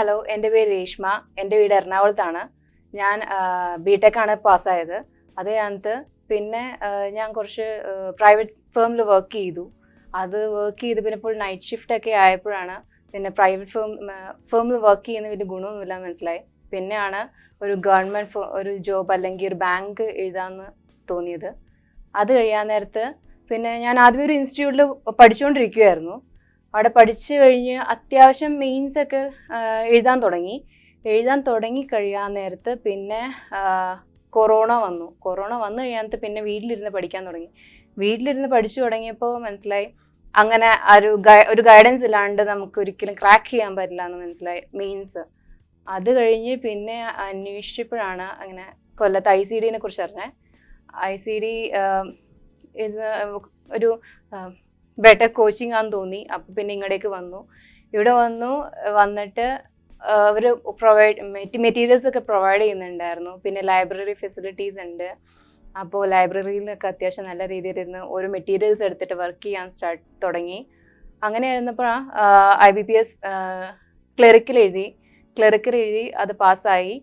Hello, എൻ്റെ പേര് രേഷ്മ. എൻ്റെ വീട് എറണാകുളത്താണ്. ഞാൻ B.Tech ആണ് പാസ്സായത്. അത് കഴിഞ്ഞിട്ട് പിന്നെ ഞാൻ കുറച്ച് പ്രൈവറ്റ് ഫേമിൽ വർക്ക് ചെയ്തു. അത് വർക്ക് ചെയ്ത് പിന്നെ ഇപ്പോൾ നൈറ്റ് ഷിഫ്റ്റ് ഒക്കെ ആയപ്പോഴാണ് പിന്നെ പ്രൈവറ്റ് ഫേമിൽ വർക്ക് ചെയ്യുന്ന വലിയ ഗുണമൊന്നുമില്ല മനസ്സിലായി. പിന്നെയാണ് ഒരു ഗവൺമെൻറ് ഒരു ജോബ് അല്ലെങ്കിൽ ഒരു ബാങ്ക് എഴുതാമെന്ന് തോന്നിയത്. അത് കഴിയാൻ നേരത്ത് പിന്നെ ഞാൻ ആദ്യമേ ഒരു ഇൻസ്റ്റിറ്റ്യൂട്ടിൽ പഠിച്ചുകൊണ്ടിരിക്കുകയായിരുന്നു. അവിടെ പഠിച്ചു കഴിഞ്ഞ് അത്യാവശ്യം മെയിൻസൊക്കെ എഴുതാൻ തുടങ്ങി കഴിയാൻ നേരത്ത് പിന്നെ കൊറോണ വന്നു കഴിയാനത്ത് പിന്നെ വീട്ടിലിരുന്ന് പഠിക്കാൻ തുടങ്ങി. വീട്ടിലിരുന്ന് പഠിച്ചു തുടങ്ങിയപ്പോൾ മനസ്സിലായി അങ്ങനെ ഒരു ഗൈഡൻസ് ഇല്ലാണ്ട് നമുക്ക് ഒരിക്കലും ക്രാക്ക് ചെയ്യാൻ പറ്റില്ല എന്ന് മനസ്സിലായി മെയിൻസ്. അത് കഴിഞ്ഞ് പിന്നെ അന്വേഷിച്ചപ്പോഴാണ് അങ്ങനെ കൊല്ലത്ത് ICD കുറിച്ച് അറിഞ്ഞത്. ICD ഇത് ഒരു B.Tech കോച്ചിങ് ആണെന്ന് തോന്നി. അപ്പോൾ പിന്നെ ഇങ്ങോട്ടേക്ക് ഇവിടെ വന്നിട്ട് അവർ മെറ്റീരിയൽസ് ഒക്കെ പ്രൊവൈഡ് ചെയ്യുന്നുണ്ടായിരുന്നു. പിന്നെ ലൈബ്രറി ഫെസിലിറ്റീസ് ഉണ്ട്. അപ്പോൾ ലൈബ്രറിയിലൊക്കെ അത്യാവശ്യം നല്ല രീതിയിലിരുന്ന് ഓരോ മെറ്റീരിയൽസ് എടുത്തിട്ട് വർക്ക് ചെയ്യാൻ തുടങ്ങി. അങ്ങനെ ആയിരുന്നപ്പോഴാണ് IBPS ക്ലറിക്കൽ എഴുതി അത് പാസ്സായി.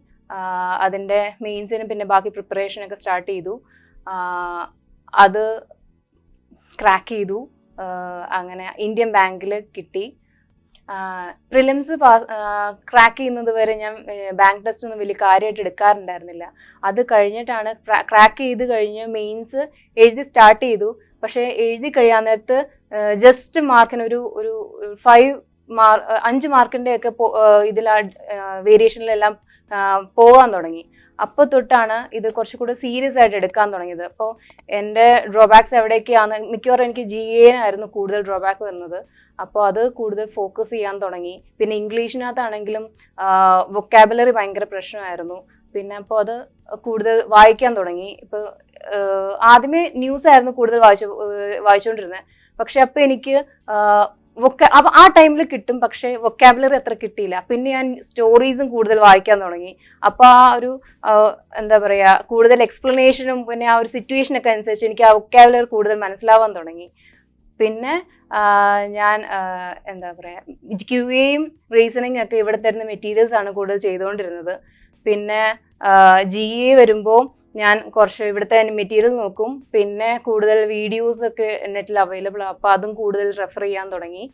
അതിൻ്റെ മെയിൻസിന് പിന്നെ ബാക്കി പ്രിപ്പറേഷനൊക്കെ സ്റ്റാർട്ട് ചെയ്തു. അത് ക്രാക്ക് ചെയ്തു. അങ്ങനെ ഇന്ത്യൻ ബാങ്കിൽ കിട്ടി. പ്രിലിംസ് ക്രാക്ക് ചെയ്യുന്നത് വരെ ഞാൻ ബാങ്ക് ടെസ്റ്റ് ഒന്നും വലിയ കാര്യമായിട്ട് എടുക്കാറുണ്ടായിരുന്നില്ല. അത് കഴിഞ്ഞിട്ടാണ് ക്രാക്ക് ചെയ്ത് കഴിഞ്ഞ് മെയിൻസ് എഴുതി സ്റ്റാർട്ട് ചെയ്തു. പക്ഷേ എഴുതി കഴിയാൻ നേരത്ത് ജസ്റ്റ് മാർക്കിന് ഒരു 5 മാർക്കിൻ്റെയൊക്കെ വേരിയേഷനിലെല്ലാം പോകാൻ തുടങ്ങി. അപ്പോൾ തൊട്ടാണ് ഇത് കുറച്ചുകൂടി സീരിയസ് ആയിട്ട് എടുക്കാൻ തുടങ്ങിയത്. അപ്പോൾ എൻ്റെ ഡ്രോബാക്സ് എവിടെയൊക്കെയാണ്, മിക്കവാറും എനിക്ക് GA ആയിരുന്നു കൂടുതൽ ഡ്രോബാക്ക് വരുന്നത്. അപ്പോൾ അത് കൂടുതൽ ഫോക്കസ് ചെയ്യാൻ തുടങ്ങി. പിന്നെ ഇംഗ്ലീഷിനകത്താണെങ്കിലും വൊക്കാബുലറി ഭയങ്കര പ്രശ്നമായിരുന്നു. പിന്നെ അപ്പോൾ അത് കൂടുതൽ വായിക്കാൻ തുടങ്ങി. ഇപ്പോൾ ആദ്യമേ ന്യൂസ് ആയിരുന്നു കൂടുതൽ വായിച്ചുകൊണ്ടിരുന്നത്. പക്ഷെ അപ്പോൾ എനിക്ക് അപ്പോൾ ആ ടൈമിൽ കിട്ടും, പക്ഷേ വൊക്കാബുലറി അത്ര കിട്ടിയില്ല. പിന്നെ ഞാൻ സ്റ്റോറീസും കൂടുതൽ വായിക്കാൻ തുടങ്ങി. അപ്പോൾ ആ ഒരു എന്താ പറയുക, കൂടുതൽ എക്സ്പ്ലനേഷനും പിന്നെ ആ ഒരു സിറ്റുവേഷനൊക്കെ അനുസരിച്ച് എനിക്ക് ആ വൊക്കാബുലറി കൂടുതൽ മനസ്സിലാവാൻ തുടങ്ങി. പിന്നെ ഞാൻ എന്താ പറയുക, QAയും റീസണിങ് ഒക്കെ ഇവിടെ തരുന്ന മെറ്റീരിയൽസ് ആണ് കൂടുതൽ ചെയ്തുകൊണ്ടിരുന്നത്. പിന്നെ GA വരുമ്പോൾ ഞാൻ കുറച്ച് ഇവിടുത്തെ മെറ്റീരിയൽ നോക്കും. പിന്നെ കൂടുതൽ വീഡിയോസ് ഒക്കെ നെറ്റിൽ അവൈലബിൾ ആണ്. അപ്പോൾ അതും കൂടുതൽ റെഫർ ചെയ്യാൻ തുടങ്ങി.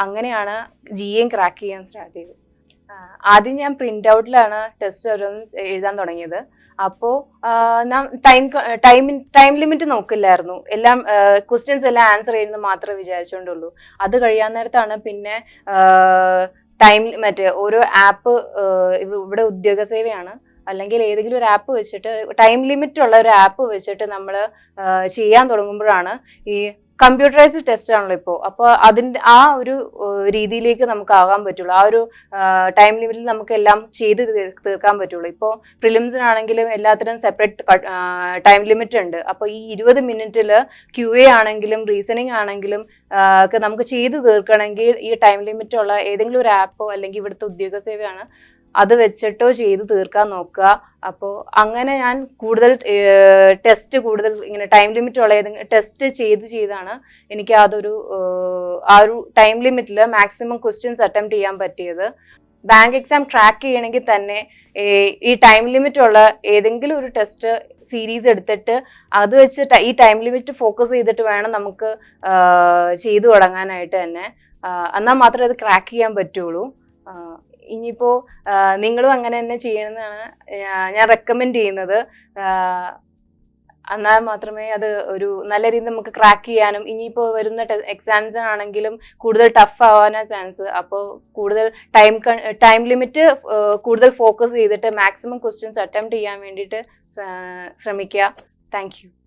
അങ്ങനെയാണ് GAയും ക്രാക്ക് ചെയ്യാൻ സ്റ്റാർട്ട് ചെയ്തത്. ആദ്യം ഞാൻ പ്രിൻ്റ് ഔട്ടിലാണ് ടെസ്റ്റ് ഓരോന്ന് എഴുതാൻ തുടങ്ങിയത്. അപ്പോൾ ടൈം ലിമിറ്റ് നോക്കില്ലായിരുന്നു. എല്ലാം ക്വസ്റ്റ്യൻസ് എല്ലാം ആൻസർ ചെയ്യുന്നത് മാത്രമേ വിചാരിച്ചുകൊണ്ടുള്ളൂ. അത് കഴിയാൻ നേരത്താണ് പിന്നെ ഓരോ ആപ്പ്, ഇവിടെ ഉദ്യോഗ സേവയാണ് അല്ലെങ്കിൽ ഏതെങ്കിലും ഒരു ആപ്പ് വെച്ചിട്ട് ടൈം ലിമിറ്റ് ഉള്ള ഒരു ആപ്പ് വെച്ചിട്ട് നമ്മൾ ചെയ്യാൻ തുടങ്ങുമ്പോഴാണ് ഈ കമ്പ്യൂട്ടറൈസ്ഡ് ടെസ്റ്റ് ആണല്ലോ ഇപ്പോൾ. അപ്പോൾ അതിൻ്റെ ആ ഒരു രീതിയിലേക്ക് നമുക്ക് ആകാൻ പറ്റുള്ളൂ. ആ ഒരു ടൈം ലിമിറ്റിൽ നമുക്ക് എല്ലാം ചെയ്ത് തീർക്കാൻ പറ്റുള്ളൂ. ഇപ്പോൾ പ്രിലിംസിനാണെങ്കിലും എല്ലാത്തിനും സെപ്പറേറ്റ് ടൈം ലിമിറ്റ് ഉണ്ട്. അപ്പോൾ ഈ 20 മിനിറ്റിൽ QA ആണെങ്കിലും റീസണിങ് ആണെങ്കിലും ഒക്കെ നമുക്ക് ചെയ്ത് തീർക്കണമെങ്കിൽ ഈ ടൈം ലിമിറ്റ് ഉള്ള ഏതെങ്കിലും ഒരു ആപ്പോ അല്ലെങ്കിൽ ഇവിടുത്തെ ഉദ്യോഗ സേവയാണ് അത് വെച്ചിട്ടോ ചെയ്ത് തീർക്കാൻ നോക്കുക. അപ്പോൾ അങ്ങനെ ഞാൻ കൂടുതൽ ടെസ്റ്റ് ഇങ്ങനെ ടൈം ലിമിറ്റ് ഉള്ള ഏതെങ്കിലും ടെസ്റ്റ് ചെയ്താണ് എനിക്ക് ആ ഒരു ടൈം ലിമിറ്റിൽ മാക്സിമം ക്വസ്റ്റ്യൻസ് അറ്റംപ്റ്റ് ചെയ്യാൻ പറ്റിയത്. ബാങ്ക് എക്സാം ട്രാക്ക് ചെയ്യണമെങ്കിൽ തന്നെ ഈ ടൈം ലിമിറ്റ് ഉള്ള ഏതെങ്കിലും ഒരു ടെസ്റ്റ് സീരീസ് എടുത്തിട്ട് അത് വെച്ച് ഈ ടൈം ലിമിറ്റ് ഫോക്കസ് ചെയ്തിട്ട് വേണം നമുക്ക് ചെയ്തു തുടങ്ങാനായിട്ട് തന്നെ. എന്നാൽ മാത്രമേ അത് ക്രാക്ക് ചെയ്യാൻ പറ്റുള്ളൂ. ഇനിയിപ്പോൾ നിങ്ങളും അങ്ങനെ തന്നെ ചെയ്യണമെന്നാണ് ഞാൻ റെക്കമെൻഡ് ചെയ്യുന്നത്. എന്നാൽ മാത്രമേ അത് ഒരു നല്ല രീതിയിൽ നമുക്ക് ക്രാക്ക് ചെയ്യാനും ഇനിയിപ്പോൾ വരുന്ന എക്സാംസിനാണെങ്കിലും കൂടുതൽ ടഫ് ആവാനാണ് ചാൻസ്. അപ്പോൾ കൂടുതൽ ടൈം ലിമിറ്റ് കൂടുതൽ ഫോക്കസ് ചെയ്തിട്ട് മാക്സിമം ക്വസ്റ്റ്യൻസ് അറ്റംപ്റ്റ് ചെയ്യാൻ വേണ്ടിയിട്ട് ശ്രമിക്കുക. Thank you.